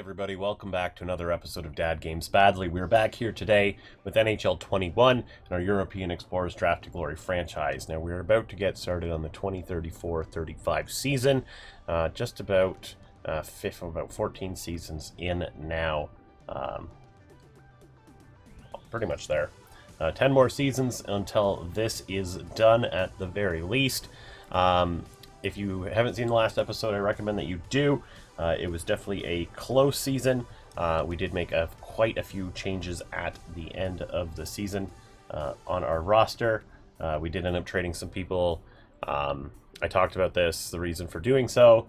Everybody, welcome back to another episode of Dad Games Badly. We're back here today with NHL 21 and our European Explorers Draft to Glory franchise. Now, we're about to get started on the 2034-35 season, just about 14 seasons in now. Pretty much there. 10 more seasons until this is done at the very least. If you haven't seen the last episode, I recommend that you do. It was definitely a close season. We did make quite a few changes at the end of the season on our roster. We did end up trading some people. I talked about this, the reason for doing so.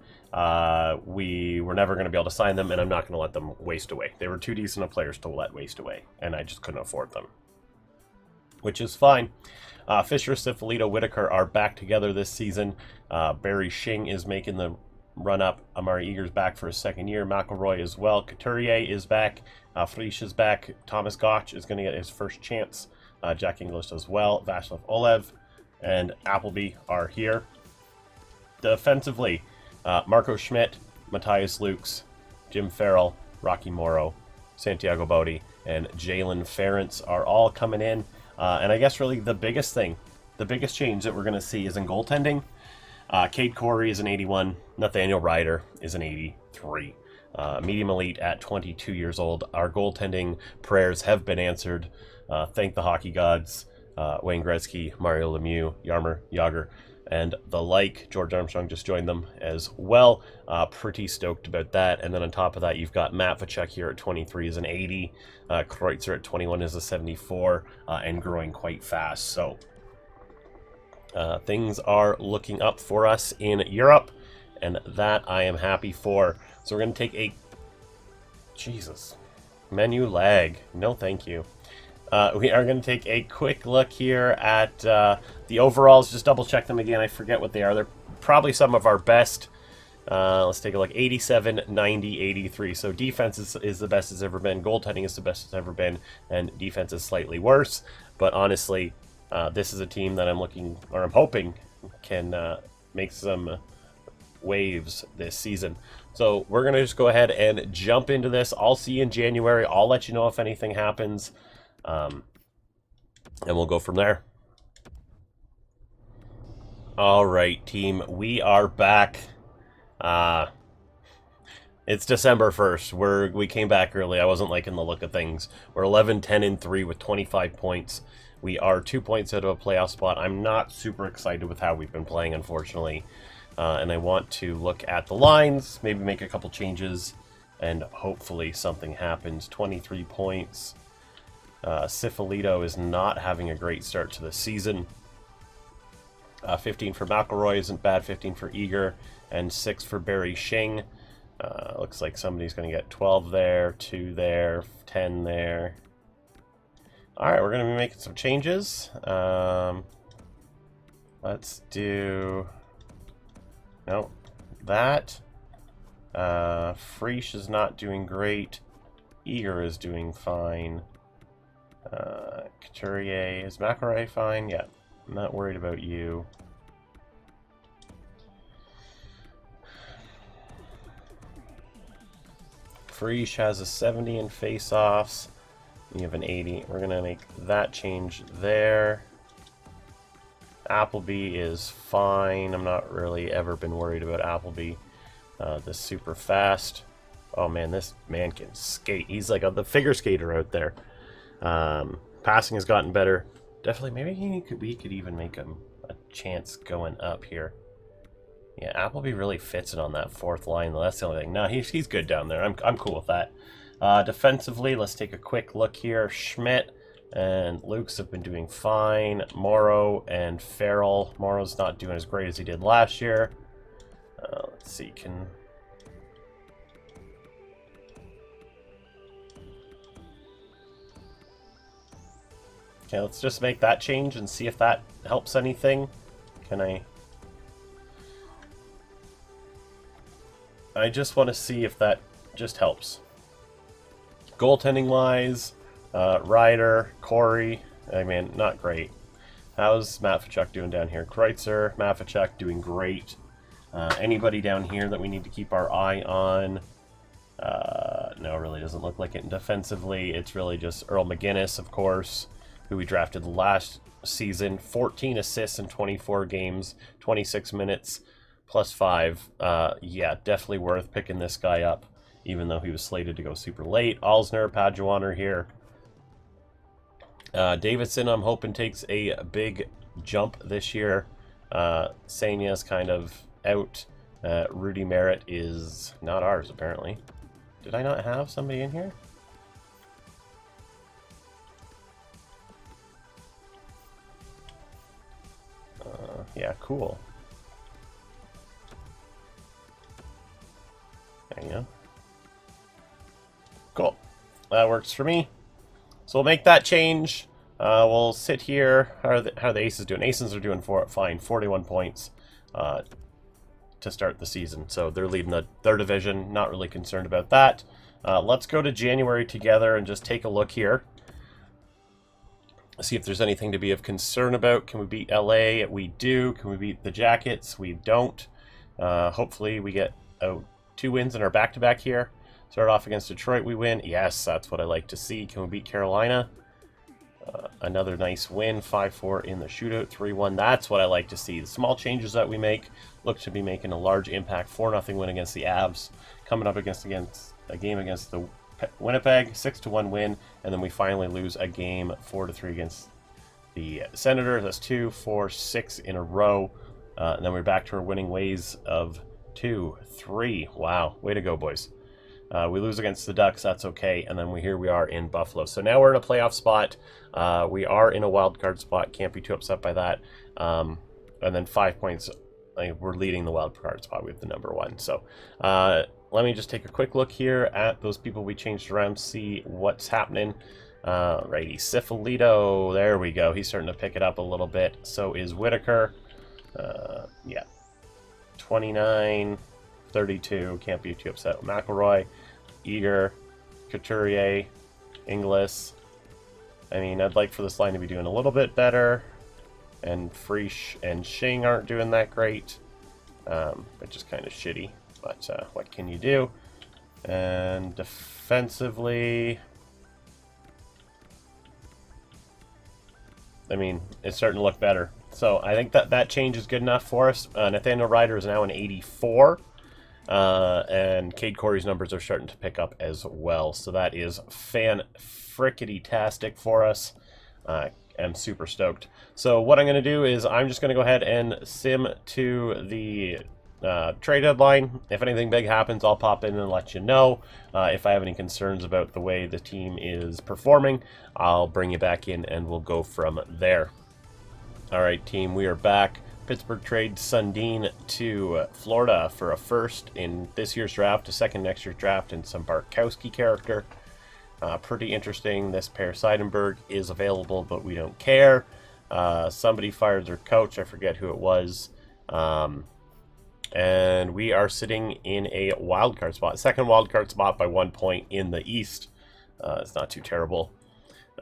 We were never going to be able to sign them, and I'm not going to let them waste away. They were too decent of players to let waste away, and I just couldn't afford them, which is fine. Fisher, Syphilito, Whitaker are back together this season. Barry Shing is making the run-up. Amari Eager's back for his second year. McElroy as well. Couturier is back. Frisch is back. Thomas Gotch is going to get his first chance. Jack English as well. Vaclav Olev and Appleby are here. Defensively, Marco Schmidt, Matthias Lukes, Jim Farrell, Rocky Morrow, Santiago Bodie, and Jalen Ferentz are all coming in. And I guess really the biggest change that we're going to see is in goaltending. Cade Corey is an 81. Nathaniel Ryder is an 83. Medium elite at 22 years old. Our goaltending prayers have been answered. Thank the hockey gods. Wayne Gretzky, Mario Lemieux, Jaromir Jagr, and the like. George Armstrong just joined them as well. Pretty stoked about that. And then on top of that, you've got Matt Tkachuk here at 23 is an 80. Kreutzer at 21 is a 74, and growing quite fast. So things are looking up for us in Europe, and that I am happy for. So we're going to take a... Jesus. Menu lag. No, thank you. We are going to take a quick look here at the overalls. Just double check them again. I forget what they are. They're probably some of our best. Let's take a look. 87, 90, 83. So defense is the best it's ever been. Goaltending is the best it's ever been. And defense is slightly worse. But honestly, this is a team that I'm hoping can make some waves this season. So we're going to just go ahead and jump into this. I'll see you in January. I'll let you know if anything happens. And we'll go from there. All right, team, we are back. It's December 1st. We came back early. I wasn't liking the look of things. We're 11, 10, and 3 with 25 points. We are 2 points out of a playoff spot. I'm not super excited with how we've been playing, unfortunately. And I want to look at the lines, maybe make a couple changes, and hopefully something happens. 23 points. Syphilito is not having a great start to the season. 15 for McElroy isn't bad. 15 for Eager, and 6 for Barry Shing. Looks like somebody's going to get 12 there, 2 there, 10 there. All right, we're going to be making some changes. Let's do... No, that. Frisch is not doing great. Eager is doing fine. Couturier, is McElroy fine? Yeah, I'm not worried about you. Frisch has a 70 in face-offs. You have an 80. We're going to make that change there. Appleby is fine. I'm not really ever been worried about Appleby. This super fast. Oh man, this man can skate. He's like the figure skater out there. Passing has gotten better. Definitely, maybe we could even make him a chance going up here. Yeah, Appleby really fits it on that fourth line, though. That's the only thing. No, he's good down there. I'm cool with that. Defensively, let's take a quick look here. Schmidt and Lukes have been doing fine. Morrow and Farrell. Morrow's not doing as great as he did last year. Let's see, Okay, let's just make that change and see if that helps anything. I just want to see if that just helps. Goaltending-wise, Ryder, Corey, I mean, not great. How's Matt Tkachuk doing down here? Kreutzer, Matt Tkachuk doing great. Anybody down here that we need to keep our eye on? No, it really doesn't look like it. And defensively, it's really just Earl McGinnis, of course, who we drafted last season. 14 assists in 24 games, 26 minutes, +5. Yeah, definitely worth picking this guy up, even though he was slated to go super late. Alsner, Pajuaner here. Davidson, I'm hoping, takes a big jump this year. Sanya's kind of out. Rudy Merritt is not ours, apparently. Did I not have somebody in here? Yeah, cool. There you go. Cool. That works for me. So we'll make that change. We'll sit here. How are the Aces doing? Aces are doing fine. 41 points to start the season. So they're leading their division. Not really concerned about that. Let's go to January together and just take a look here. See if there's anything to be of concern about. Can we beat LA? We do. Can we beat the Jackets? We don't. Hopefully we get 2 wins in our back-to-back here. Start off against Detroit, we win. Yes, that's what I like to see. Can we beat Carolina? Another nice win, 5-4 in the shootout, 3-1. That's what I like to see. The small changes that we make look to be making a large impact. 4-0 win against the Avs. Coming up against a game against the Winnipeg, 6-1 win, and then we finally lose a game 4-3 against the Senators. That's 2, 4, 6 in a row. And then we're back to our winning ways of 2, 3. Wow, way to go, boys. We lose against the Ducks, that's okay, and then here we are in Buffalo. So now we're in a playoff spot. We are in a wild card spot. Can't be too upset by that. And then 5 points. We're leading the wild card spot. We have the number 1. So let me just take a quick look here at those people we changed around, see what's happening. Righty, Syphilito, there we go. He's starting to pick it up a little bit. So is Whitaker. Yeah, 29, 32. Can't be too upset with McElroy, Eager, Couturier, Inglis. I mean, I'd like for this line to be doing a little bit better. And Frisch and Shing aren't doing that great. Which is kind of shitty. But what can you do? And defensively, I mean, it's starting to look better. So I think that change is good enough for us. Nathaniel Ryder is now an 84. And Cade Corey's numbers are starting to pick up as well. So that is fan-frickety-tastic for us. I'm super stoked. So what I'm going to do is I'm just going to go ahead and sim to the trade deadline. If anything big happens, I'll pop in and let you know. If I have any concerns about the way the team is performing, I'll bring you back in and we'll go from there. All right, team, we are back. Pittsburgh trades Sundin to Florida for a first in this year's draft, a second next year's draft, and some Barkowski character. Pretty interesting. This pair Seidenberg is available, but we don't care. Somebody fired their coach. I forget who it was. And we are sitting in a wild card spot. Second wild card spot by 1 point in the East. It's not too terrible.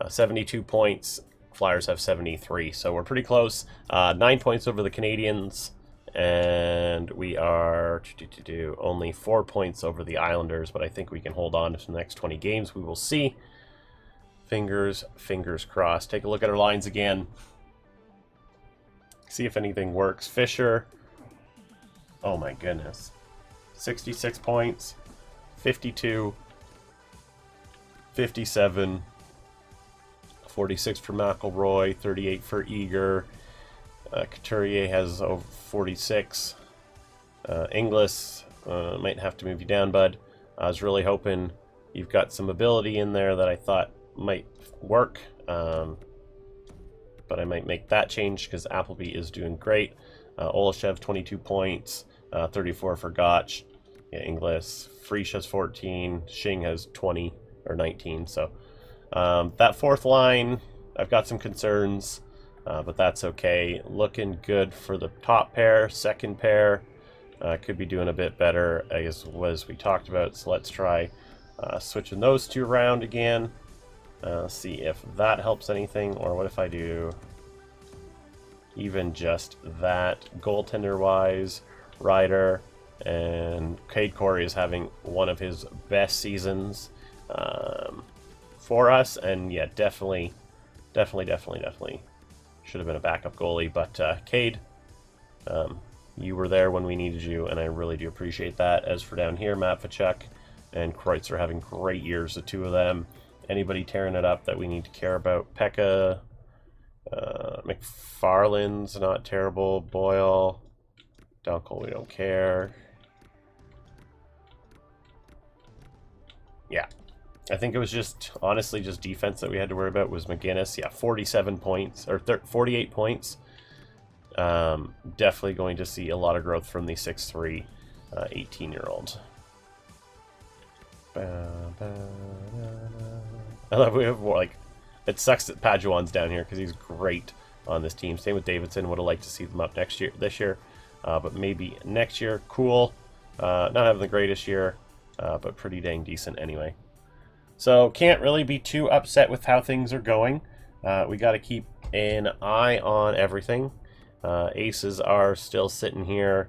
72 points. Flyers have 73, so we're pretty close. 9 points over the Canadians, and we are only 4 points over the Islanders, but I think we can hold on to the next 20 games. We will see. Fingers crossed. Take a look at our lines again. See if anything works. Fisher, oh my goodness. 66 points, 52, 57, 46 for McElroy, 38 for Eager. Couturier has over 46. Inglis, might have to move you down, bud. I was really hoping you've got some ability in there that I thought might work. But I might make that change because Appleby is doing great. Olashev, 22 points. 34 for Gotch. Yeah, Inglis. Frisch has 14. Shing has 20 or 19. So that fourth line, I've got some concerns, but that's okay. Looking good for the top pair. Second pair could be doing a bit better as we talked about. So let's try switching those two around again. See if that helps anything, or what if I do even just that goaltender wise. Ryder And Cade Corey is having one of his best seasons for us. And yeah, definitely should have been a backup goalie. But Cade, you were there when we needed you, and I really do appreciate that. As for down here, Matt Tkachuk and Kreutzer having great years, the two of them. Anybody tearing it up that we need to care about? Pekka, McFarland's not terrible. Boyle, Dunkel, we don't care. Yeah, I think it was just, honestly, just defense that we had to worry about was McGinnis. Yeah, 47 points, or 48 points. Definitely going to see a lot of growth from the 6'3", 18-year-old. I love we have more, like, it sucks that Pajuan's down here because he's great on this team. Same with Davidson. Would have liked to see them up this year, but maybe next year. Cool. Not having the greatest year, but pretty dang decent anyway. So can't really be too upset with how things are going. We got to keep an eye on everything. Aces are still sitting here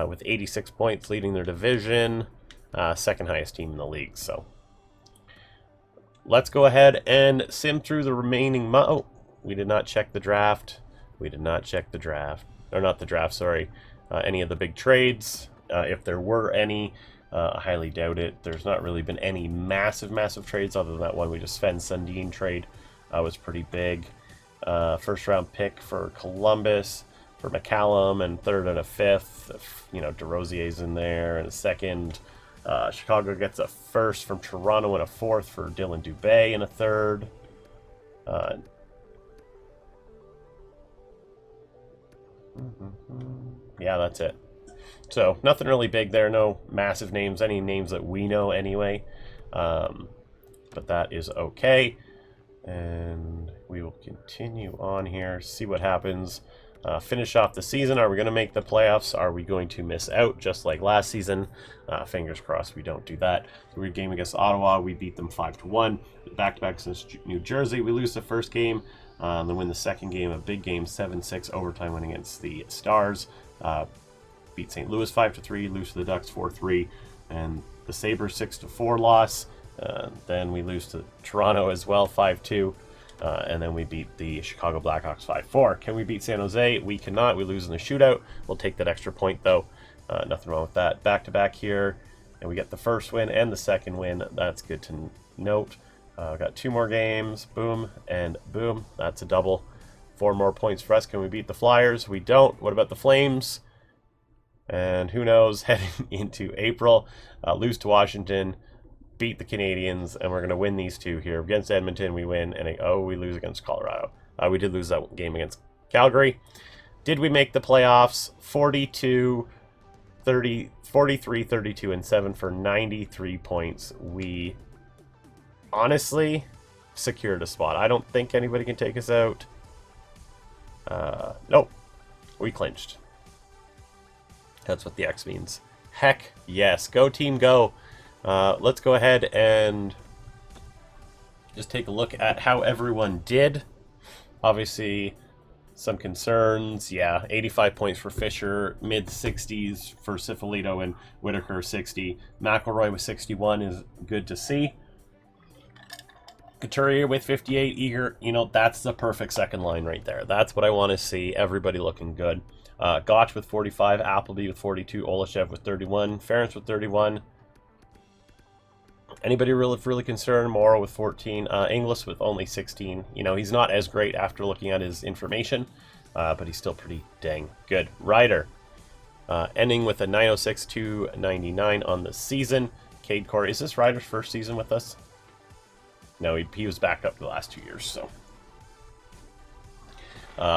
with 86 points, leading their division. Second highest team in the league. So let's go ahead and sim through the remaining oh, we did not check the draft. We did not check the draft. Or not the draft, sorry. Any of the big trades. If there were any, I highly doubt it. There's not really been any massive trades other than that one. We just Sven Sundin trade was pretty big. First round pick for Columbus for McCallum, and third and a fifth. You know, DeRosier's in there, and a second. Chicago gets a first from Toronto and a fourth for Dylan Dubé and a third. Yeah, that's it. So nothing really big there. No massive names. Any names that we know anyway. But that is okay. And we will continue on here. See what happens. Finish off the season. Are we going to make the playoffs? Are we going to miss out just like last season? Fingers crossed we don't do that. The weird game against Ottawa, we beat them 5-1. Back-to-back since New Jersey. We lose the first game, then win the second game, a big game, 7-6 overtime win against the Stars. Beat St. Louis 5-3, lose to the Ducks 4-3, and the Sabres 6-4 loss. Then we lose to Toronto as well 5-2. And then we beat the Chicago Blackhawks 5-4. Can we beat San Jose? We cannot. We lose in the shootout. We'll take that extra point, though. Nothing wrong with that. Back-to-back here. And we get the first win and the second win. That's good to note. Got 2 more games. Boom and boom. That's a double. 4 more points for us. Can we beat the Flyers? We don't. What about the Flames? And who knows, heading into April. Lose to Washington. Beat the Canadians, and we're going to win these two here. Against Edmonton, we win, and we lose against Colorado. We did lose that game against Calgary. Did we make the playoffs? 43, 32, and 7 for 93 points. We honestly secured a spot. I don't think anybody can take us out. Nope. We clinched. That's what the X means. Heck yes. Go team, go. Let's go ahead and just take a look at how everyone did. Obviously, some concerns. Yeah, 85 points for Fisher, mid-60s for Cifolito, and Whitaker 60. McElroy with 61 is good to see. Couturier with 58, Eager, you know, that's the perfect second line right there. That's what I want to see. Everybody looking good. Gotch with 45, Appleby with 42, Olashev with 31, Ference with 31. Anybody really concerned? Morrow with 14. Inglis with only 16. You know, he's not as great after looking at his information, but he's still pretty dang good. Ryder, ending with a 906, 299 on the season. Cade Corey, is this Ryder's first season with us? No, he was backed up the last 2 years, so.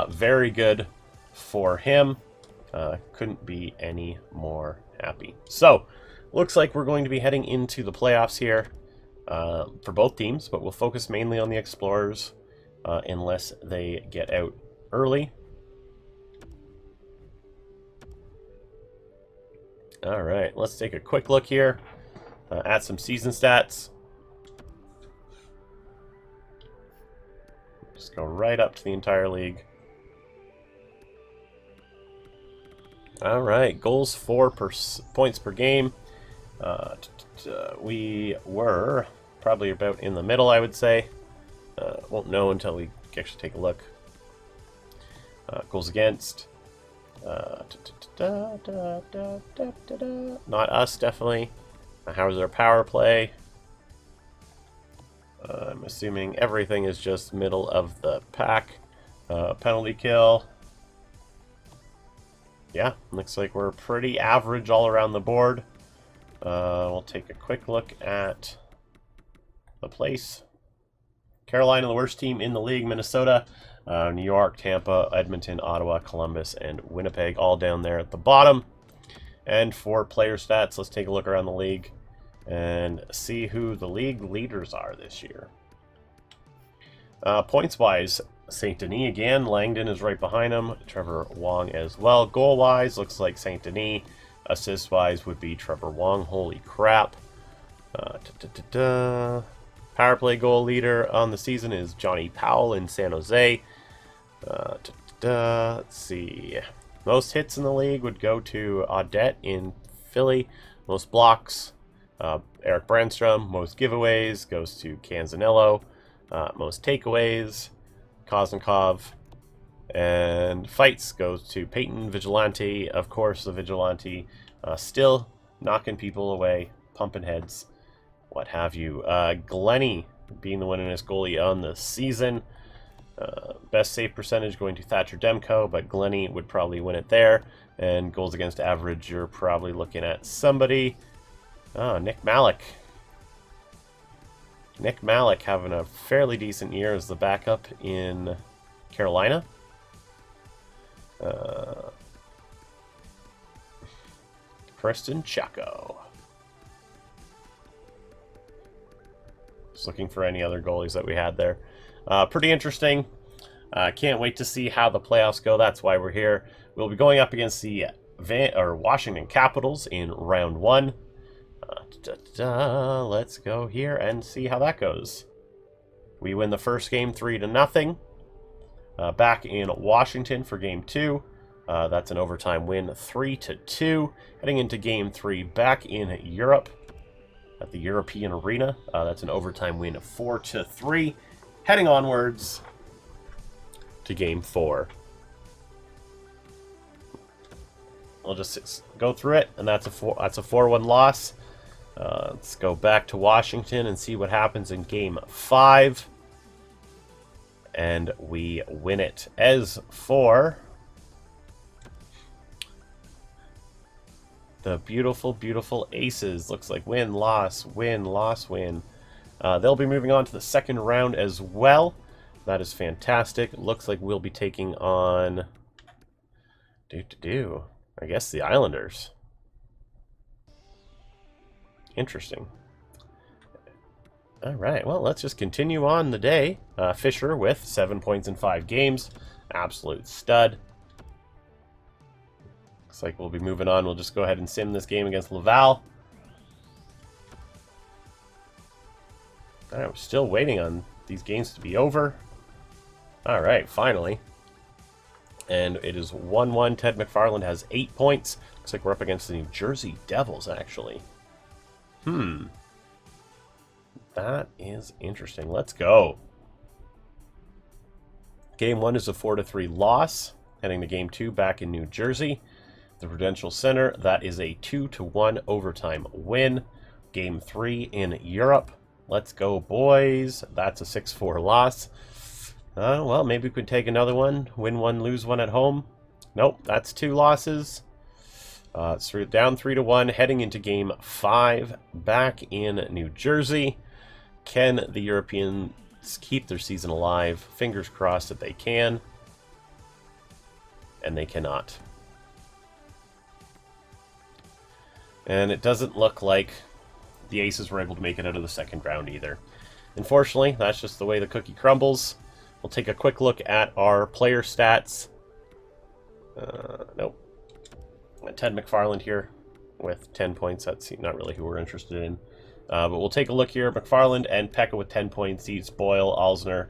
Very good for him. Couldn't be any more happy. So, looks like we're going to be heading into the playoffs here for both teams, but we'll focus mainly on the Explorers unless they get out early. All right, let's take a quick look here at some season stats. Just go right up to the entire league. All right, goals for points per game. We were probably about in the middle, I would say. Won't know until we actually take a look. Goals against. Not us, definitely. How's our power play? I'm assuming everything is just middle of the pack. Penalty kill. Yeah, looks like we're pretty average all around the board. We'll take a quick look at the place. Carolina, the worst team in the league. Minnesota, New York, Tampa, Edmonton, Ottawa, Columbus, and Winnipeg all down there at the bottom. And for player stats, let's take a look around the league and see who the league leaders are this year. Points-wise, St. Denis again. Langdon is right behind him. Trevor Wong as well. Goal-wise, looks like St. Denis. Assist-wise would be Trevor Wong. Holy crap. Power play goal leader on the season is Johnny Powell in San Jose. Let's see. Most hits in the league would go to Audette in Philly. Most blocks, Eric Brandstrom. Most giveaways goes to Canzanello. Most takeaways, Kozenkov. And fights goes to Peyton Vigilante. Of course, the Vigilante still knocking people away, pumping heads, what have you. Glennie being the winningest goalie on the season. Best save percentage going to Thatcher Demko, but Glennie would probably win it there. And goals against average, you're probably looking at somebody. Nick Malik. Nick Malik having a fairly decent year as the backup in Carolina. Preston Chaco. Just looking for any other goalies that we had there. Pretty interesting. Can't wait to see how the playoffs go. That's why we're here. We'll be going up against the Washington Capitals in round 1. Let's go here and see how that goes. We win the first game 3-0. Back in Washington for game 2. That's an overtime win, 3-2. Heading into game 3 back in Europe at the European Arena. That's an overtime win, 4-3. Heading onwards to game 4. We'll just go through it, and that's a 4-1 loss. Let's go back to Washington and see what happens in game 5. And we win it. As for the beautiful, beautiful Aces, looks like win, loss, win, loss, win. They'll be moving on to the second round as well. That is fantastic. Looks like we'll be taking on I guess the Islanders. Interesting. All right, well, let's just continue on the day. Fisher with 7 points in 5 games. Absolute stud. Looks like we'll be moving on. We'll just go ahead and sim this game against Laval. I'm still waiting on these games to be over. All right, finally. And it is 1-1. Ted McFarland has 8 points. Looks like we're up against the New Jersey Devils, actually. That is interesting. Let's go. Game 1 is a 4-3 loss. Heading to game 2 back in New Jersey. The Prudential Center, that is a 2-1 overtime win. Game 3 in Europe. Let's go, boys. That's a 6-4 loss. Well, maybe we could take another one. Win 1, lose 1 at home. Nope, that's 2 losses. So down 3-1, heading into game 5 back in New Jersey. Can the Europeans keep their season alive? Fingers crossed that they can. And they cannot. And it doesn't look like the Aces were able to make it out of the second round either. Unfortunately, that's just the way the cookie crumbles. We'll take a quick look at our player stats. Nope. Ted McFarland here with 10 points. That's not really who we're interested in. But we'll take a look here. McFarland and Pekka with 10 points each. Boyle, Alsner,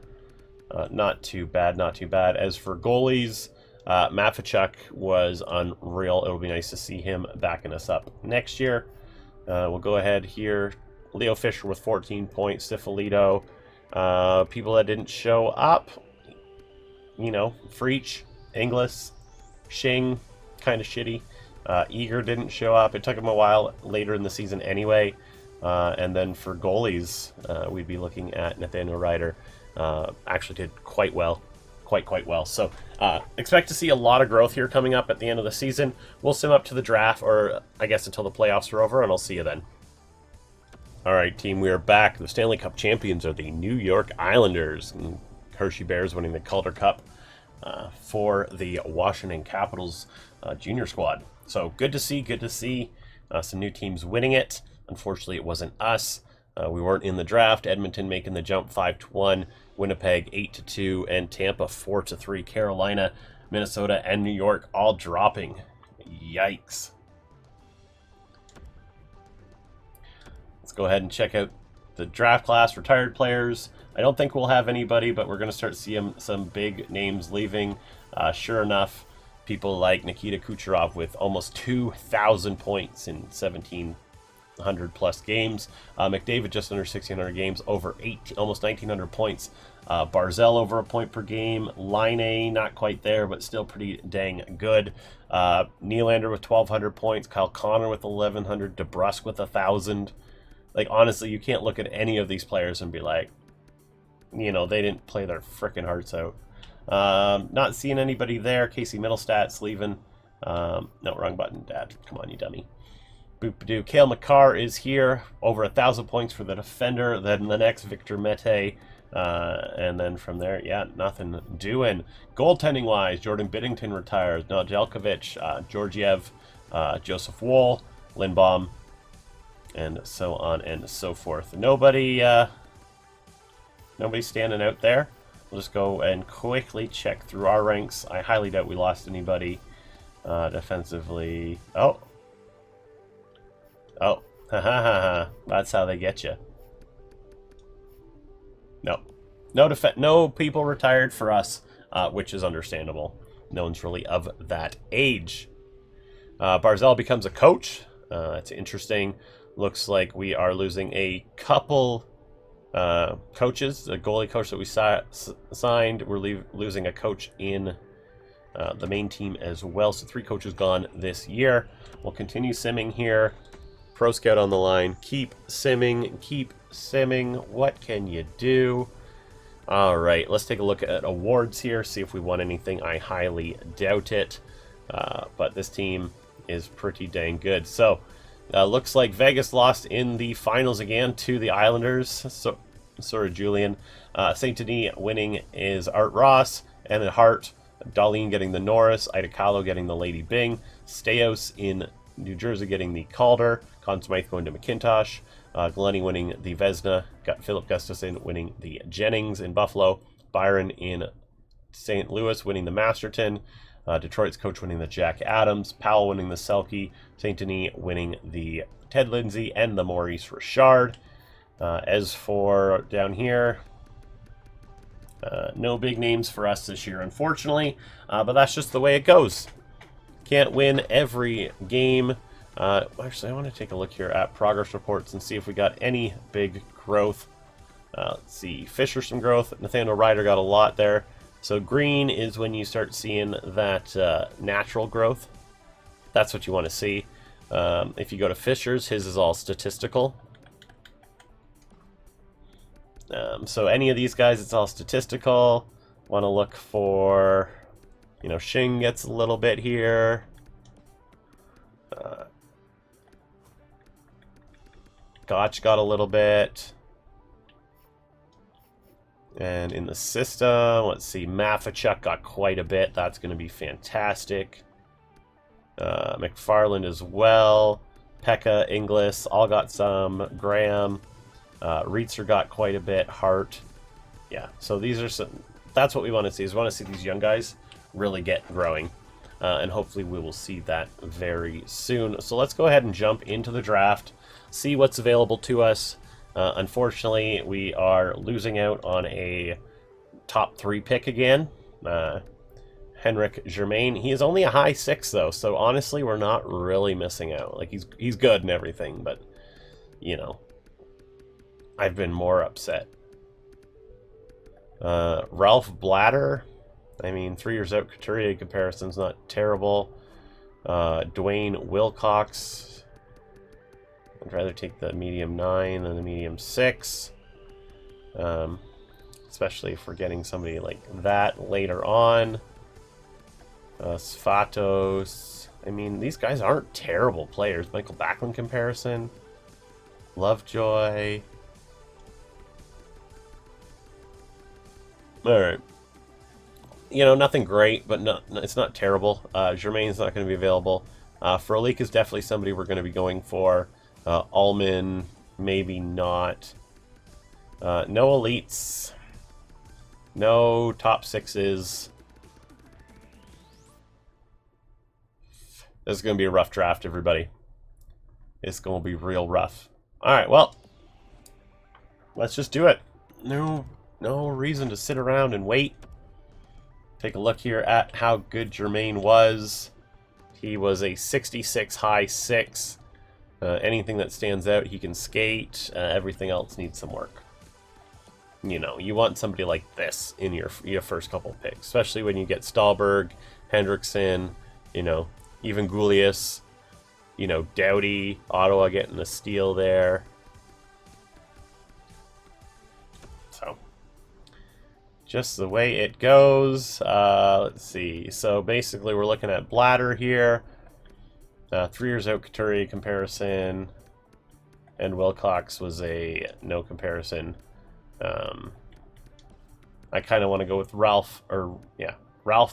not too bad, not too bad. As for goalies, Mafachuk was unreal. It'll be nice to see him backing us up next year. We'll go ahead here. Leo Fisher with 14 points. Sifilito. People that didn't show up, you know, Freach, Inglis, Shing, kind of shitty. Eager didn't show up. It took him a while later in the season anyway. And then for goalies, we'd be looking at Nathaniel Ryder. Actually did quite well. Quite well. So expect to see a lot of growth here coming up at the end of the season. We'll sim up to the draft, or I guess until the playoffs are over, and I'll see you then. All right, team, we are back. The Stanley Cup champions are the New York Islanders. And Hershey Bears winning the Calder Cup for the Washington Capitals junior squad. So good to see some new teams winning it. Unfortunately, it wasn't us. We weren't in the draft. Edmonton making the jump 5-1, Winnipeg 8-2, and Tampa 4-3. Carolina, Minnesota, and New York all dropping. Yikes. Let's go ahead and check out the draft class, retired players. I don't think we'll have anybody, but we're going to start seeing some big names leaving. Sure enough, people like Nikita Kucherov with almost 2,000 points in 1,700 plus games. McDavid just under 1,600 games, over almost 1,900 points. Barzell over a point per game. Line not quite there, but still pretty dang good. Nylander with 1,200 points. Kyle Connor with 1,100. DeBrusk with 1,000. Like, honestly, you can't look at any of these players and be like, you know, they didn't play their frickin' hearts out. Not seeing anybody there. Casey Middlestat's leaving. No, wrong button, Dad. Come on, you dummy. Boop-a-doo. Cale Makar is here. Over 1,000 points for the defender. Then the next, Victor Mete. And then from there, yeah, nothing doing. Goaltending-wise, Jordan Biddington retires. Nedeljkovic, Georgiev, Joseph Woll, Lindbaum, and so on and so forth. Nobody standing out there. We'll just go and quickly check through our ranks. I highly doubt we lost anybody defensively. Oh, ha ha ha ha. That's how they get you. No people retired for us, which is understandable. No one's really of that age. Barzell becomes a coach. It's interesting. Looks like we are losing a couple coaches. The goalie coach that we signed, we're losing a coach in the main team as well. So 3 coaches gone this year. We'll continue simming here. Pro Scout on the line. Keep simming. Keep simming. What can you do? All right, let's take a look at awards here. See if we won anything. I highly doubt it. But this team is pretty dang good. So looks like Vegas lost in the finals again to the Islanders. So sorry, Julian. St. Denis winning is Art Ross, and at Hart, Darlene getting the Norris, Ida Kahlo getting the Lady Byng, Staios in New Jersey getting the Calder, Conn Smythe going to McIntosh, Glennie winning the Vezina, got Philip Gustafson winning the Jennings in Buffalo, Byron in St. Louis winning the Masterton, Detroit's coach winning the Jack Adams, Powell winning the Selke, St. Denis winning the Ted Lindsay and the Maurice Richard. As for down here, no big names for us this year, unfortunately, but that's just the way it goes. Can't win every game. Actually, I want to take a look here at progress reports and see if we got any big growth. Let's see. Fisher, some growth. Nathaniel Ryder got a lot there. So green is when you start seeing that natural growth. That's what you want to see. If you go to Fisher's, his is all statistical. So any of these guys, it's all statistical. Want to look for, you know, Shing gets a little bit here. Gotch got a little bit. And in the system, let's see, Mafachuk got quite a bit. That's going to be fantastic. McFarland as well. Pekka, Inglis, all got some. Graham. Reitzer got quite a bit. Hart. Yeah, so these are some... That's what we want to see, is we want to see these young guys really get growing. And hopefully we will see that very soon. So let's go ahead and jump into the draft. See what's available to us. Unfortunately, we are losing out on a top 3 pick again. Henrik Germain. He is only a high 6 though, so honestly we're not really missing out. Like he's good and everything, but you know, I've been more upset. Ralph Blatter. I mean, 3 years out, Couturier comparison's not terrible. Dwayne Wilcox. I'd rather take the medium 9 than the medium 6. Especially if we're getting somebody like that later on. Svatos. I mean, these guys aren't terrible players. Michael Backlund comparison. Lovejoy. Alright. You know, nothing great, but it's not terrible. Germain's not going to be available. Frolik is definitely somebody we're going to be going for. Allman, maybe not. No elites. No top 6s. This is going to be a rough draft, everybody. It's going to be real rough. Alright, well. Let's just do it. No reason to sit around and wait. Take a look here at how good Germain was. He was a 66 high 6. Anything that stands out, he can skate. Everything else needs some work. You know, you want somebody like this in your first couple picks, especially when you get Stahlberg, Hendrickson, you know, even Goulias, you know, Doughty, Ottawa getting a steal there. So, just the way it goes. Let's see. So basically, we're looking at Blatter here. 3 years out Couturier comparison, and Wilcox was a no comparison. I kind of want to go with Ralph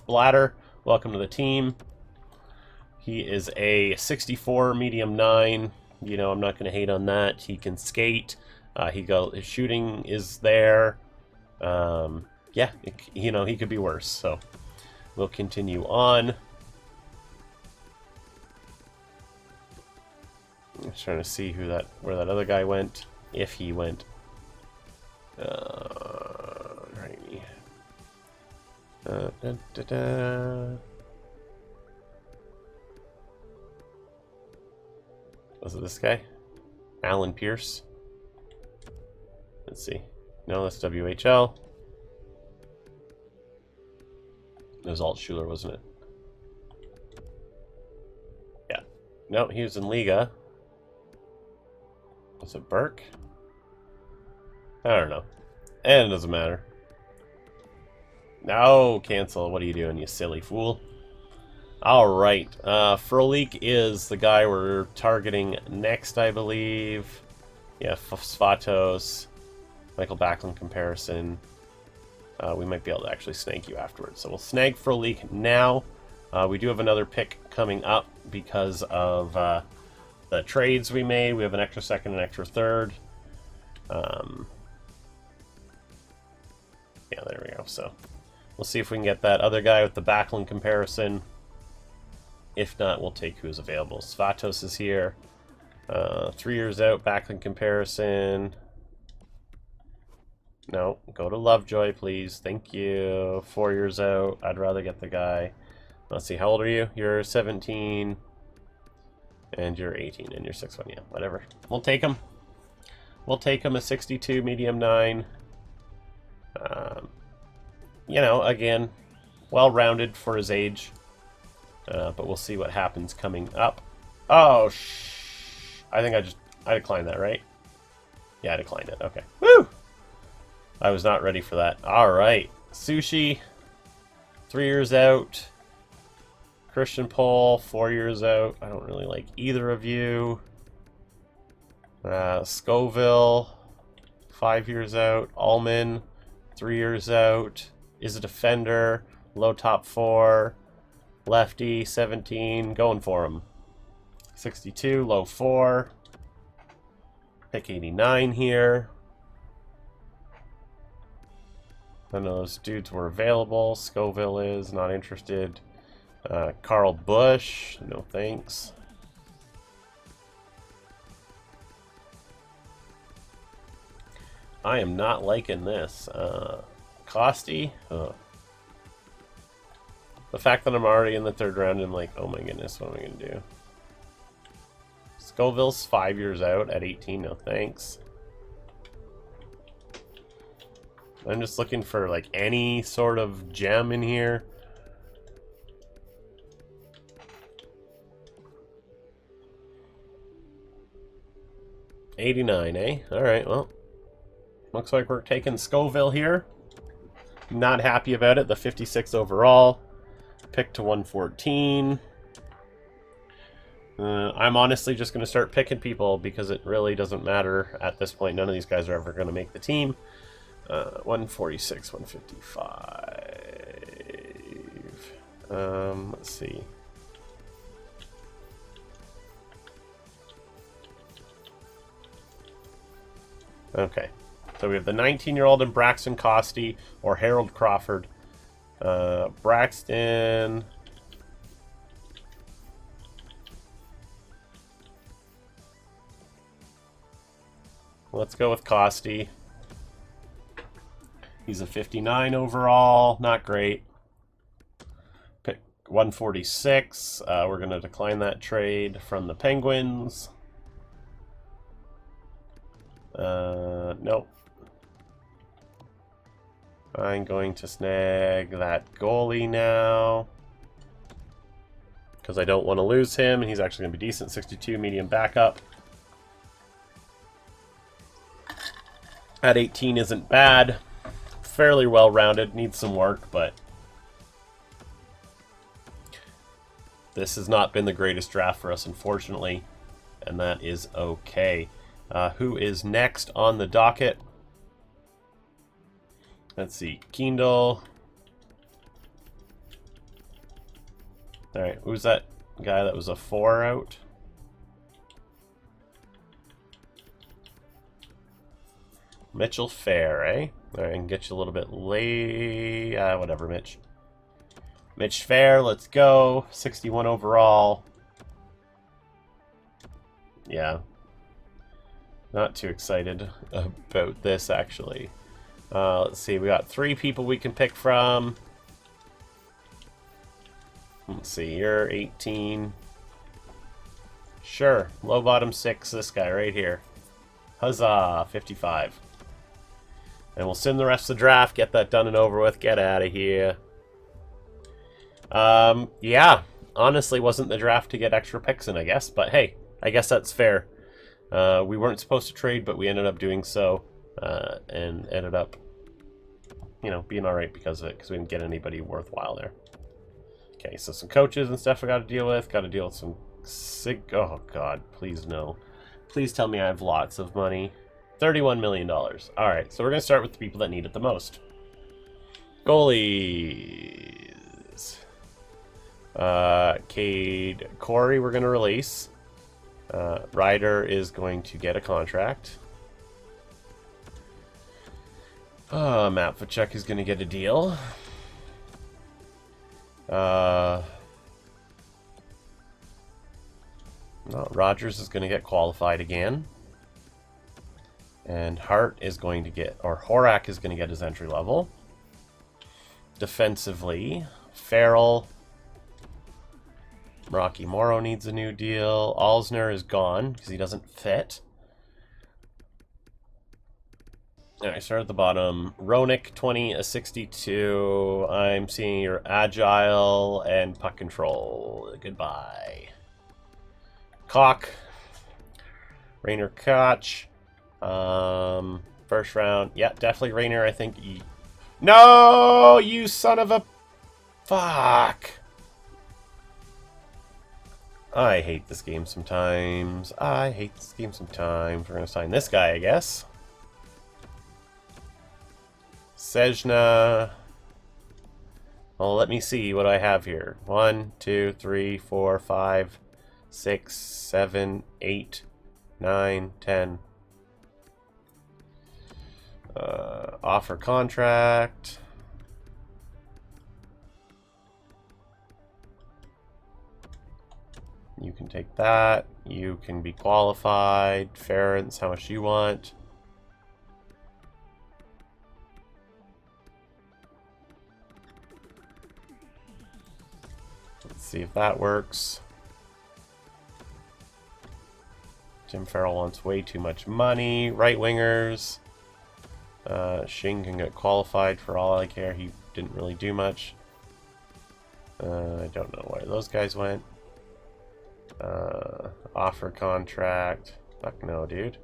Blatter. Welcome to the team. He is a 64 medium 9. You know, I'm not going to hate on that. He can skate. His shooting is there. Yeah, you know, he could be worse. So we'll continue on. I'm just trying to see where that other guy went, if he went. Righty. Was it this guy? Alan Pierce? Let's see. No, that's WHL. It was Altschuler, wasn't it? Yeah. No, he was in Liga. Was it Burke? I don't know. And it doesn't matter. No, cancel. What are you doing, you silly fool? Alright. Frolik is the guy we're targeting next, I believe. Yeah, Svatos. Michael Backlund comparison. We might be able to actually snag you afterwards. So we'll snag Frolik now. We do have another pick coming up because of the trades we made. We have an extra second and extra third. Yeah, there we go. So we'll see if we can get that other guy with the Backlund comparison. If not, we'll take who's available. Svatos is here. 3 years out, Backlund comparison. No, go to Lovejoy, please. Thank you. 4 years out. I'd rather get the guy. Let's see, how old are you? You're 17. And you're 18, and you're 6'1". Yeah, whatever. We'll take him. We'll take him a 62 medium 9. You know, again, well-rounded for his age. But we'll see what happens coming up. Oh, I think I declined that, right? Yeah, I declined it. Okay. Woo! I was not ready for that. All right. Sushi, 3 years out. Christian Paul, 4 years out. I don't really like either of you. Scoville, 5 years out. Allman, 3 years out. Is a defender. Low top 4. Lefty, 17. Going for him. 62, low 4. Pick 89 here. None of those dudes were available. Scoville is not interested. Carl Bush, no thanks. I am not liking this. Costi, The fact that I'm already in the 3rd round, I'm like, oh my goodness, what am I going to do? Scoville's 5 years out at 18, no thanks. I'm just looking for like any sort of gem in here. $89, eh? Alright, well. Looks like we're taking Scoville here. Not happy about it. The 56 overall. Pick to 114. I'm honestly just going to start picking people because it really doesn't matter at this point. None of these guys are ever going to make the team. 146, 155. Let's see. Okay. So we have the 19-year-old in Braxton Costy or Harold Crawford. Braxton. Let's go with Costy. He's a 59 overall. Not great. Pick 146. We're going to decline that trade from the Penguins. Nope. I'm going to snag that goalie now because I don't want to lose him, and he's actually going to be decent. 62, medium backup. At 18 isn't bad. Fairly well-rounded. Needs some work, but this has not been the greatest draft for us, unfortunately, and that is okay. Who is next on the docket? Let's see. Kendall. Alright, who's that guy that was a 4 out? Mitchell Fair, eh? Alright, I can get you a little bit late. Whatever, Mitch. Mitch Fair, let's go. 61 overall. Yeah. Not too excited about this, actually. Let's see, we got 3 people we can pick from. Let's see, you're 18. Sure, low bottom 6, this guy right here. Huzzah, 55. And we'll sim the rest of the draft, get that done and over with, get out of here. Yeah, honestly wasn't the draft to get extra picks in, I guess, but hey, I guess that's fair. We weren't supposed to trade, but we ended up doing so, and ended up, you know, being alright because of it, because we didn't get anybody worthwhile there. Okay, so some coaches and stuff I got to deal with. Got to deal with some oh god, please no. Please tell me I have lots of money. $31 million. Alright, so we're going to start with the people that need it the most. Goalies. Cade Corey we're going to release. Ryder is going to get a contract. Matt Tkachuk is going to get a deal. Rogers is going to get qualified again. And Hart is going to get, or Horak is going to get his entry level. Defensively, Farrell. Rocky Morrow needs a new deal. Alsner is gone because he doesn't fit. Alright, start at the bottom. Roenick, 20, a 62. I'm seeing your agile and puck control. Goodbye. Cock. Rainer Koch. First round. Yeah, definitely Rainer, I think. No, you son of a... Fuck. I hate this game sometimes. I hate this game sometimes. We're going to sign this guy, I guess. Sejna. Well, let me see what I have here. 1, 2, 3, 4, 5, 6, 7, 8, 9, 10. Offer contract. You can take that. You can be qualified. Ferentz, how much you want? see if that works. Jim Farrell wants way too much money. Right wingers. Shing can get qualified for all I care. He didn't really do much. I don't know where those guys went. Offer contract. Fuck no, dude.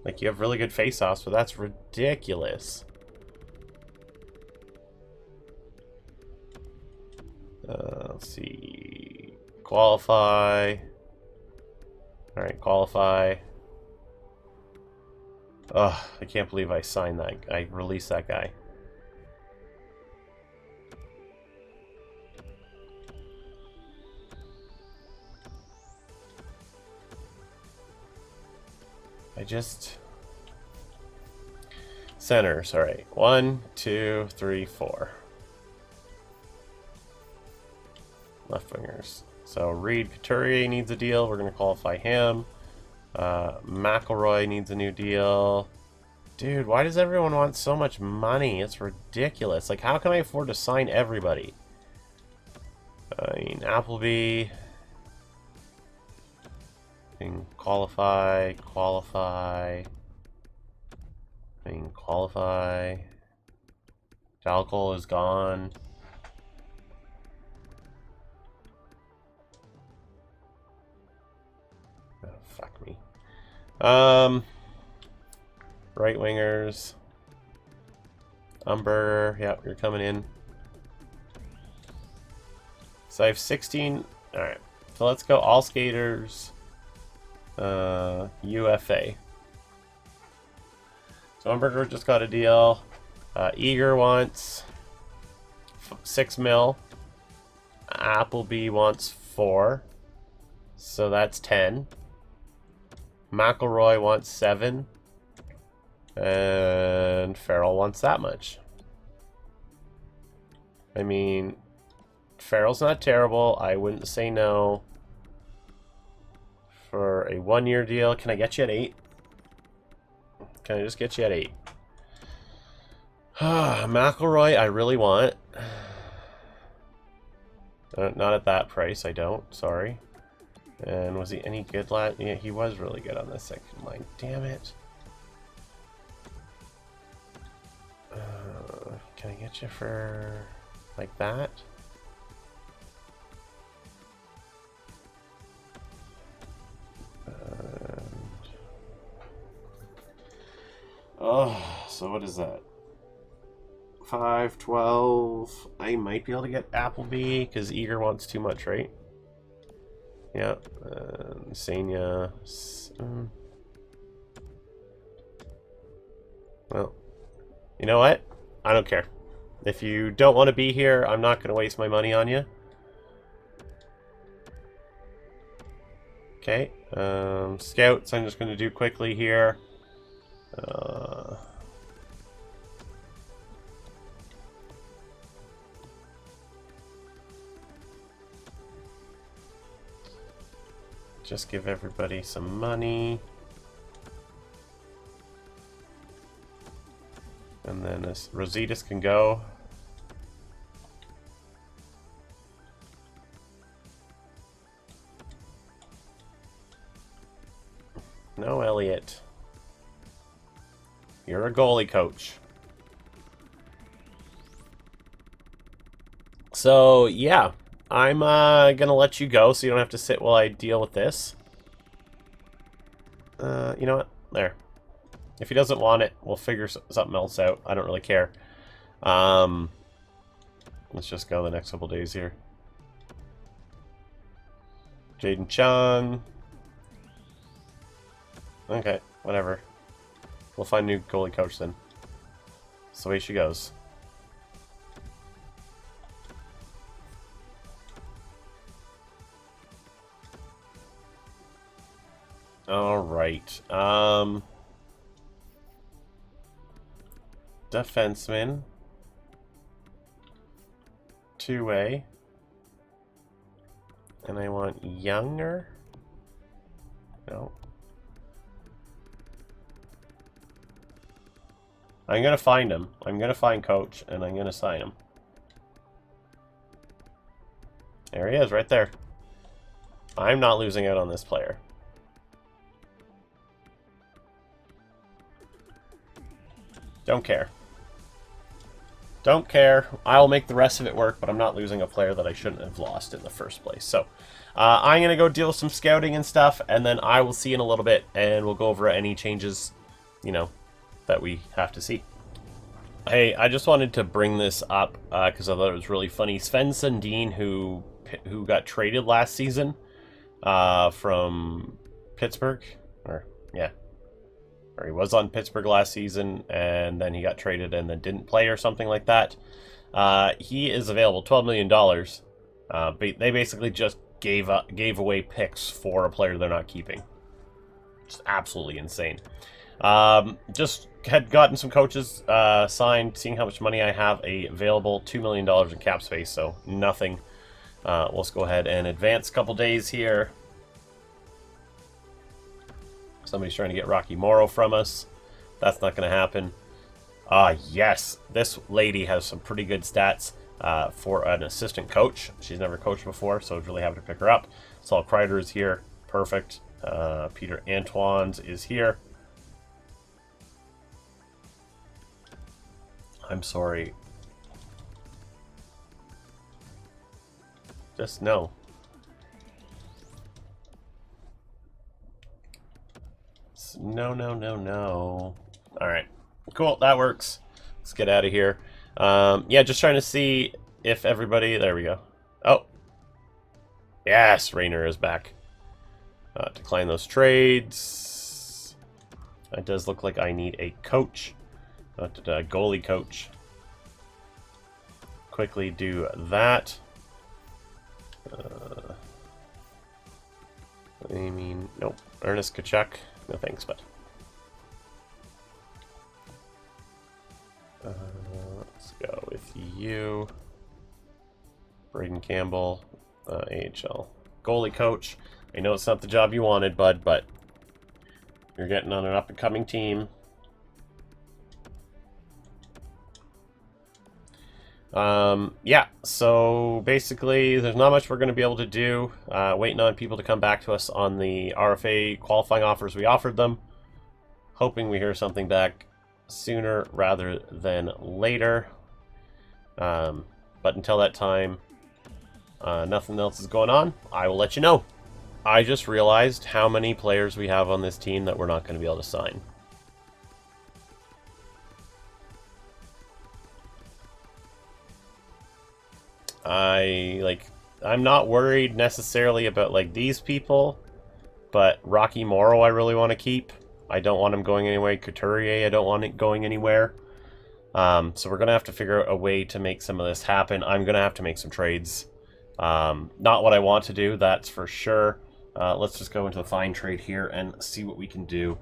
Like, you have really good face-offs, but that's ridiculous. Let's see. Qualify. Alright, qualify. Ugh, I can't believe I signed that. I released that guy. Centers, alright. 1, 2, 3, 4. Left wingers. So Reed Couturier needs a deal. We're going to qualify him. McElroy needs a new deal. Dude, why does everyone want so much money? It's ridiculous. Like, how can I afford to sign everybody? I mean, Appleby. Qualify. Qualify. Dalcol is gone. Oh, fuck me. Right wingers. Umber, yeah, you're coming in. So I have 16. Alright. So let's go all skaters. UFA. So Umberger just got a deal. Eager wants 6 mil. Appleby wants 4. So that's 10. McElroy wants 7. And Farrell wants that much. I mean, Farrell's not terrible. I wouldn't say no. For a 1-year deal, can I get you at 8? Can I just get you at 8? McElroy, I really want. Not at that price, I don't. Sorry. And was he any good last? Yeah, he was really good on the second line. Damn it. Can I get you for like that? Oh, so what is that? 5, 12. I might be able to get Appleby because Eager wants too much, right? Yeah. Sanya. Well, you know what? I don't care. If you don't want to be here, I'm not going to waste my money on you. Okay. Scouts, I'm just going to do quickly here. Just give everybody some money. And then this Rositas can go. No, Elliot. You're a goalie coach. So, yeah. I'm gonna let you go so you don't have to sit while I deal with this. You know what? There. If he doesn't want it, we'll figure something else out. I don't really care. Let's just go the next couple days here. Jaden Chan. Okay, whatever. We'll find a new goalie coach then. So away she goes. Alright. Defenseman. 2-way. And I want younger. No. I'm gonna find him. I'm gonna find coach and I'm gonna sign him. There he is, right there. I'm not losing out on this player. Don't care. Don't care. I'll make the rest of it work, but I'm not losing a player that I shouldn't have lost in the first place. So, I'm going to go deal with some scouting and stuff, and then I will see you in a little bit, and we'll go over any changes, you know, that we have to see. Hey, I just wanted to bring this up because I thought it was really funny. Sven Sundin, who got traded last season from Pittsburgh, or he was on Pittsburgh last season, and then he got traded and then didn't play or something like that. He is available, $12 million. But they basically just gave away picks for a player they're not keeping. Just absolutely insane. Just had gotten some coaches signed, seeing how much money I have available. $2 million in cap space, so nothing. Let's go ahead and advance a couple days here. Somebody's trying to get Rocky Morrow from us. That's not going to happen. Yes. This lady has some pretty good stats for an assistant coach. She's never coached before, so I was really happy to pick her up. Saul Kreider is here. Perfect. Peter Antoine's is here. I'm sorry. Just no. No. Alright. Cool, that works. Let's get out of here. Yeah, just trying to see if everybody... There we go. Oh. Yes, Rayner is back. Decline those trades. It does look like I need a coach. Not a goalie coach. Quickly do that. Nope. Ernest Kachuk. No thanks, but let's go with you. Braden Campbell, AHL goalie coach. I know it's not the job you wanted, bud, but you're getting on an up-and-coming team. Yeah, so basically there's not much we're going to be able to do. Waiting on people to come back to us on the RFA qualifying offers we offered them. Hoping we hear something back sooner rather than later. But until that time, nothing else is going on. I will let you know. I just realized how many players we have on this team that we're not going to be able to sign. I'm not worried necessarily about like these people, but Rocky Morrow I really want to keep. I don't want him going anywhere. Couturier, I don't want it going anywhere. So we're gonna have to figure out a way to make some of this happen. I'm gonna have to make some trades. Not what I want to do, that's for sure. Let's just go into the fine trade here and see what we can do.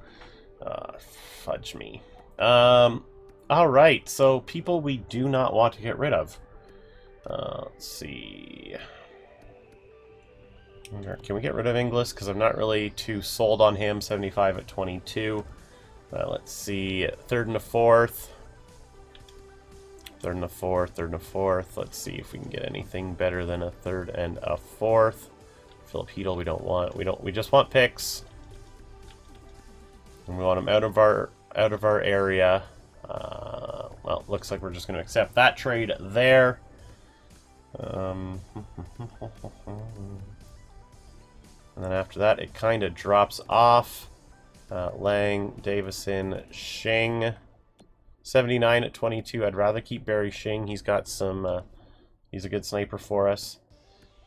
Fudge me. All right, so people we do not want to get rid of. Let's see. Can we get rid of Inglis? Because I'm not really too sold on him. 75 at 22. Let's see. Third and a fourth. Third and a fourth. Third and a fourth. Let's see if we can get anything better than a third and a fourth. Philip Hedl we don't want. We just want picks. And we want him out of our area. Well, looks like we're just going to accept that trade there. And then after that, it kind of drops off. Lang, Davison, Shing. 79 at 22. I'd rather keep Barry Shing. He's got some... he's a good sniper for us.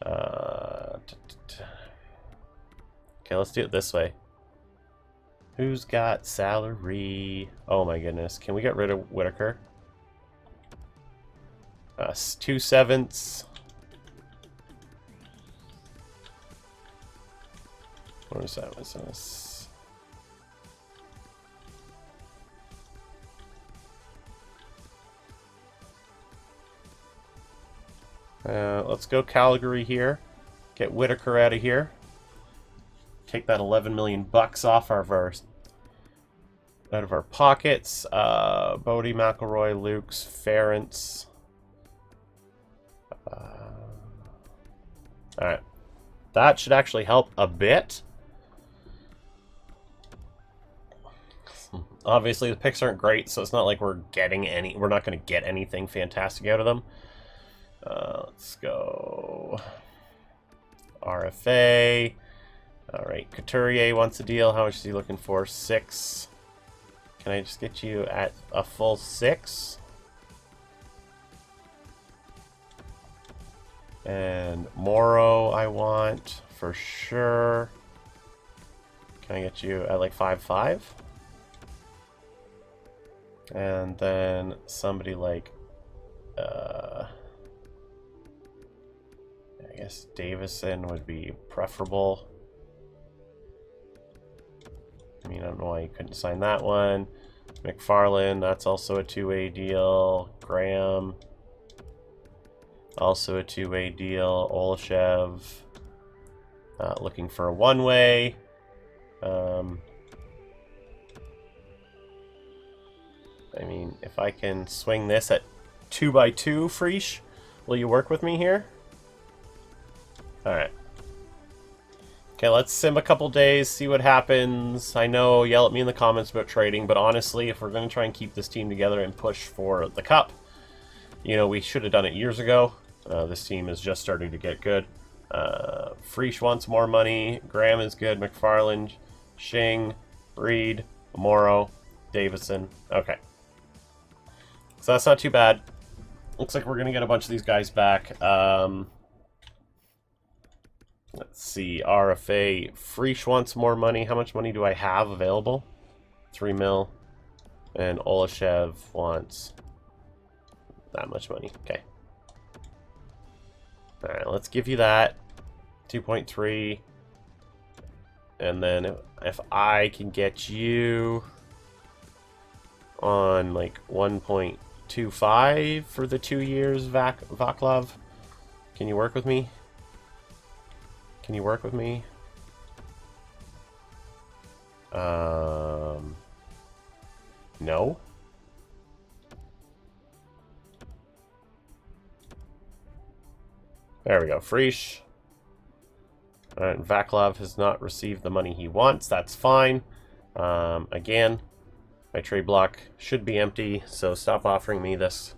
Okay, let's do it this way. Who's got salary? Oh my goodness. Can we get rid of Whitaker? 2 7ths. What is that? What's this? Let's go Calgary here. Get Whitaker out of here. Take that 11 million bucks off of our pockets. Bodie, McElroy, Lukes, Ferentz. Alright. That should actually help a bit. Obviously, the picks aren't great, so it's not like we're not going to get anything fantastic out of them. Let's go RFA. Alright, Couturier wants a deal. How much is he looking for? 6. Can I just get you at a full 6? And Morrow I want for sure. Can I get you at like 5.5? And then somebody like, I guess Davison would be preferable. I mean, I don't know why you couldn't sign that one. McFarland, that's also a two-way deal. Graham, also a two-way deal. Olashev, looking for a one-way. I mean, if I can swing this at 2x2, Freesh, will you work with me here? Alright. Okay, let's sim a couple days, see what happens. I know, yell at me in the comments about trading, but honestly, if we're going to try and keep this team together and push for the cup, you know, we should have done it years ago. This team is just starting to get good. Freesh wants more money. Graham is good. McFarland, Shing, Reed, Morrow, Davison. Okay. So that's not too bad. Looks like we're going to get a bunch of these guys back. Let's see. RFA. Freesh wants more money. How much money do I have available? 3 mil. And Olashev wants that much money. Okay. Alright, let's give you that. 2.3. And then if I can get you on like 1.25 for the 2 years, Vaclav, can you work with me? Can you work with me? No. There we go. Freesh. And Vaclav has not received the money he wants. That's fine. Again, my trade block should be empty, so stop offering me this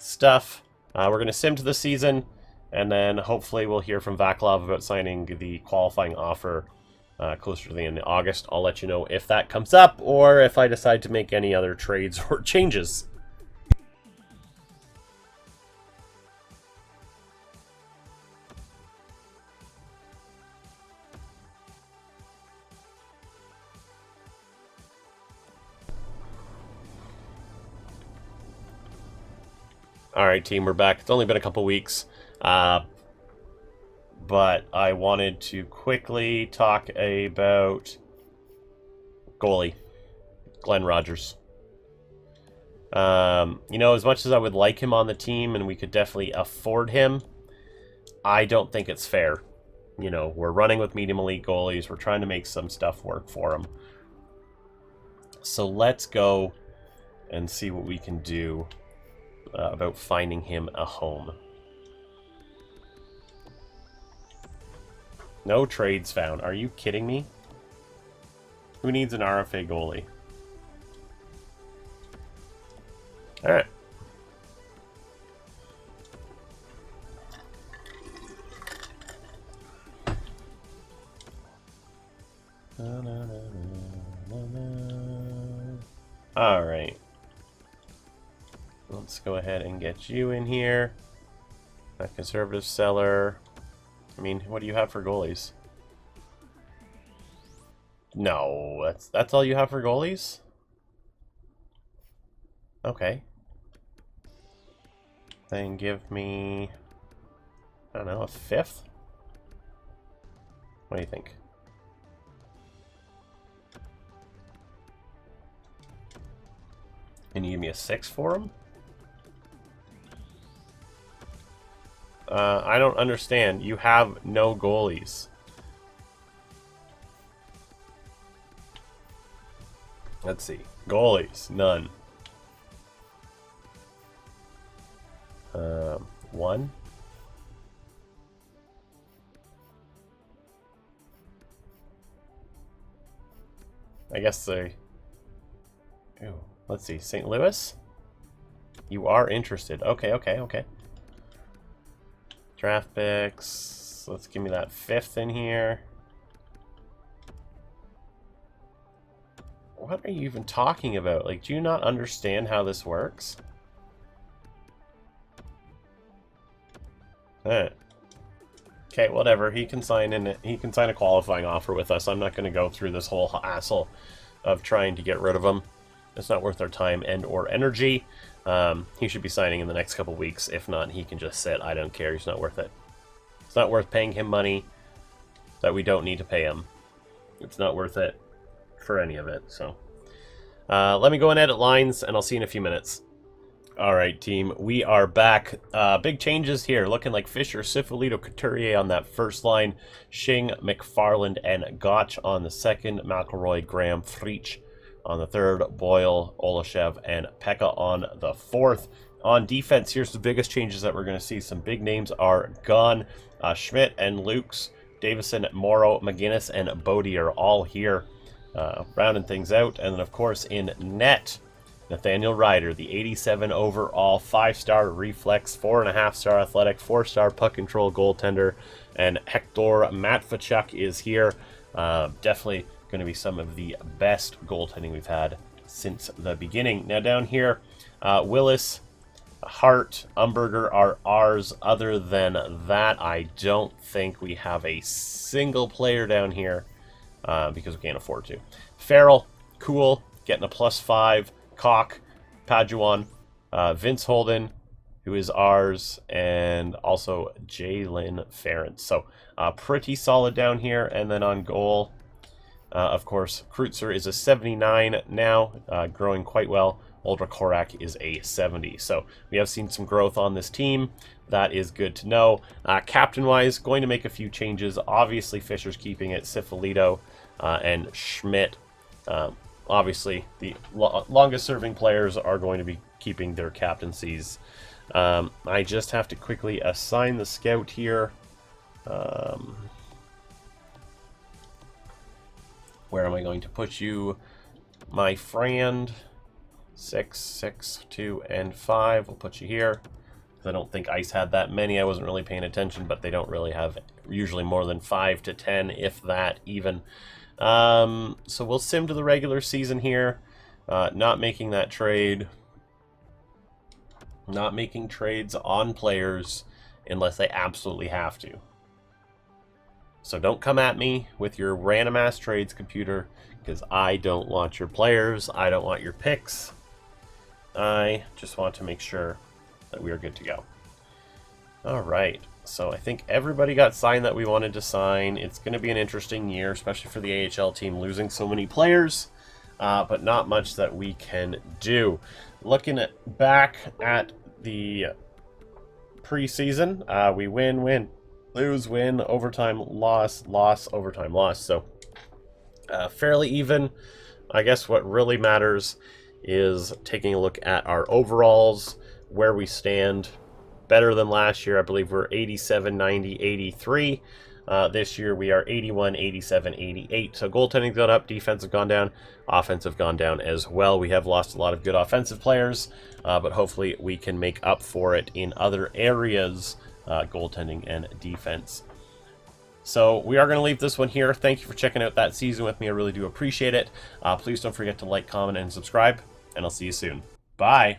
stuff. We're going to sim to the season, and then hopefully we'll hear from Vaclav about signing the qualifying offer closer to the end of August. I'll let you know if that comes up, or if I decide to make any other trades or changes. Alright, team, we're back. It's only been a couple weeks, but I wanted to quickly talk about goalie, Glenn Rogers. You know, as much as I would like him on the team and we could definitely afford him, I don't think it's fair. You know, we're running with medium elite goalies. We're trying to make some stuff work for him. So let's go and see what we can do about finding him a home. No trades found. Are you kidding me? Who needs an RFA goalie? Alright. Alright. Let's go ahead and get you in here. A conservative seller. I mean, what do you have for goalies? No, that's all you have for goalies? Okay. Then give me, I don't know, a 5th? What do you think? Can you give me a 6 for him? I don't understand. You have no goalies. Let's see. Goalies. None. 1. I guess they... Ew. Let's see. St. Louis? You are interested. Okay, okay, okay. Draft picks. Let's give me that 5th in here. What are you even talking about? Like, do you not understand how this works? Okay, whatever. He can sign a qualifying offer with us. I'm not going to go through this whole hassle of trying to get rid of him. It's not worth our time and or energy. He should be signing in the next couple weeks. If not, he can just sit. I don't care. He's not worth it. It's not worth paying him money that we don't need to pay him. It's not worth it for any of it. So let me go and edit lines, and I'll see you in a few minutes. All right, team, we are back. Big changes here. Looking like Fisher, Sifilito, Couturier on that first line. Shing, McFarland, and Gotch on the second. McElroy, Graham, Freach on the third. Boyle, Olashev, and Pekka on the fourth. On defense, here's the biggest changes that we're going to see. Some big names are gone. Schmidt and Lukes, Davison, Morrow, McGinnis, and Bodie are all here, rounding things out. And then, of course, in net, Nathaniel Ryder, the 87 overall, 5-star reflex, 4.5-star athletic, 4-star puck control goaltender, and Hector Matvichuk is here. Definitely going to be some of the best goaltending we've had since the beginning. Now down here, Willis, Hart, Umberger are ours. Other than that, I don't think we have a single player down here because we can't afford to. Farrell, cool, getting a +5. Cock, Pajuan, Vince Holden, who is ours, and also Jalen Ferentz. So pretty solid down here. And then on goal, of course, Kreutzer is a 79 now, growing quite well. Uldra Korak is a 70. So we have seen some growth on this team. That is good to know. Captain-wise, going to make a few changes. Obviously, Fisher's keeping it. Sifilito and Schmidt. Obviously, the longest-serving players are going to be keeping their captaincies. I just have to quickly assign the scout here. Where am I going to put you, my friend? 6, 6, 2, and 5. We'll put you here. I don't think Ice had that many. I wasn't really paying attention, but they don't really have usually more than 5 to 10, if that even. So we'll sim to the regular season here. Not making that trade. Not making trades on players unless they absolutely have to. So don't come at me with your random ass trades, computer, because I don't want your players. I don't want your picks. I just want to make sure that we are good to go. All right. So I think everybody got signed that we wanted to sign. It's going to be an interesting year, especially for the AHL team losing so many players, but not much that we can do. Looking back at the preseason, we win, lose, win, overtime, loss, loss, overtime, loss. So fairly even. I guess what really matters is taking a look at our overalls, where we stand. Better than last year. I believe we're 87, 90, 83. This year we are 81, 87, 88. So goaltending's gone up, defense have gone down, offense have gone down as well. We have lost a lot of good offensive players, but hopefully we can make up for it in other areas, goaltending and defense. So we are going to leave this one here. Thank you for checking out that season with me. I really do appreciate it. Please don't forget to like, comment, and subscribe, and I'll see you soon. Bye!